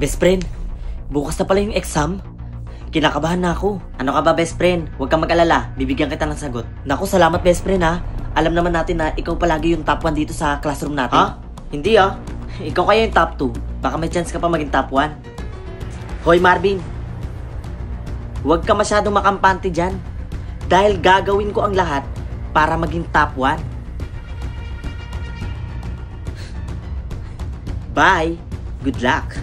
Best friend, bukas na pala yung exam. Kinakabahan na ako. Ano ka ba, best friend? Huwag kang mag-alala, bibigyan kita ng sagot. Naku, salamat best friend ha. Alam naman natin na ikaw palagi yung top 1 dito sa classroom natin. Ha? Hindi ah. Ikaw kaya yung top 2. Baka may chance ka pa maging top 1. Hoy Marvin, huwag ka masyadong makampante dyan. Dahil gagawin ko ang lahat para maging top 1. Bye. Good luck.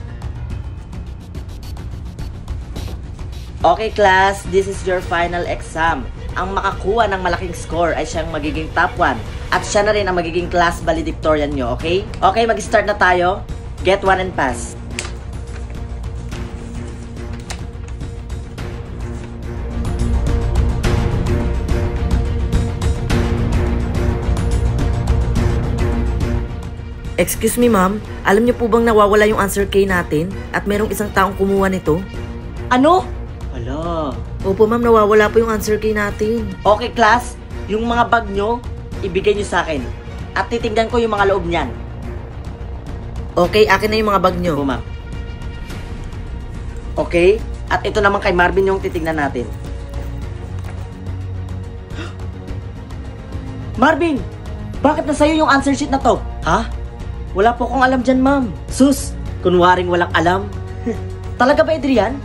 Okay class, this is your final exam. Ang makakuha ng malaking score ay siyang magiging top 1. At siya na rin ang magiging class valedictorian nyo, okay? Okay, mag-start na tayo. Get 1 and pass. Excuse me ma'am, alam niyo po bang nawawala yung answer key natin at merong isang taong kumuha nito? Ano? Hala. Opo ma'am, nawawala po yung answer key natin. Okay class, yung mga bag nyo, ibigay nyo sa akin. At titignan ko yung mga loob niyan. Okay, akin na yung mga bag nyo. Opo ma'am. Okay, at ito naman kay Marvin yung titignan natin. Marvin! Bakit na sa'yo yung answer sheet na to? Ha? Wala po akong alam dyan, ma'am. Sus, kunwaring walang alam. Talaga ba, Adrian?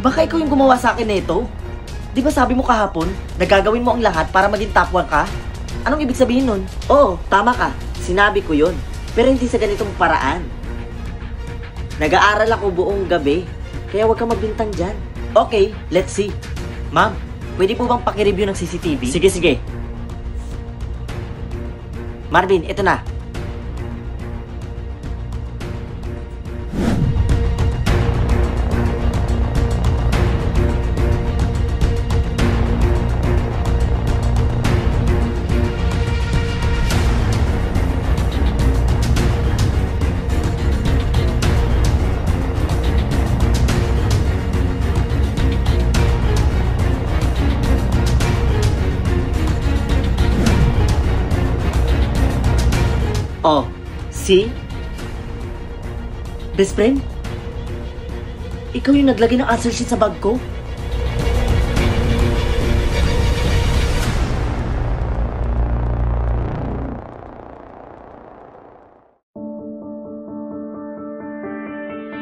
Baka ikaw yung gumawa sa akin nito? Di ba sabi mo kahapon, nagagawin mo ang lahat para maging top 1 ka? Anong ibig sabihin nun? Oo, tama ka. Sinabi ko yun. Pero hindi sa ganitong paraan. Nag-aaral ako buong gabi. Kaya huwag kang magbintang dyan. Okay, let's see. Ma'am, pwede po bang paki-review ng CCTV? Sige, sige. Marvin, ito na. Oh, see? Best friend? Ikaw yung naglagay ng answer sheet sa bag ko?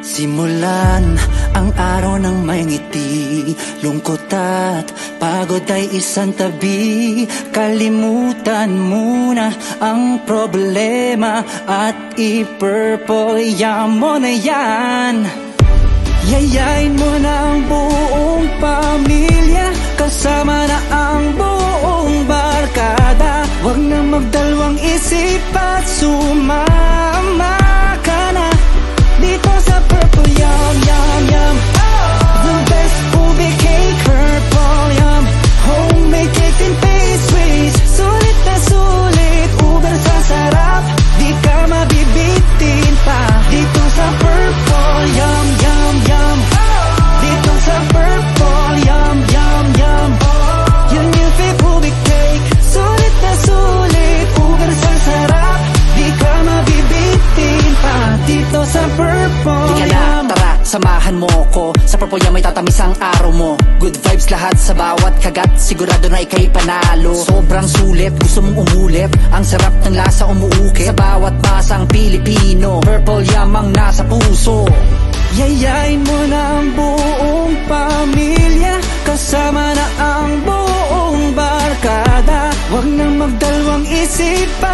Simulan ang araw ng may ngiti, lungkot at pagod ay isang tabi. Kalimutan muna ang problema at i-purple yam mo na yan. Yayain mo na ang buong pamilya, kasama na ang buong barkada. Huwag na magdalawang isip at sumama ka na dito sa Purple Yum Yum Yum. The best ube cake, Purple Yum. Homemade cake and pastries, sulit na sulit, uber sa sarap, di ka mabibitin pa. Dito sa Purple Yum Yum Yum. Dito sa Purple Yum Yum Yum. Yung new fave ube cake, sulit na sulit, uber sa sarap, di ka mabibitin pa. Dito sa Purple Yum. Tara, samahan mo ko sa Purple Yum, may tatamis ang araw mo. Good vibes lahat sa bawat kagat, sigurado na ika'y panalo. Sobrang sulit, gusto mong umulit, ang sarap ng lasa umuukit sa bawat masang Pilipino. Purple Yum ang nasa puso. Yayain mo na ang buong pamilya, kasama na ang buong barkada. Huwag nang magdalawang isip pa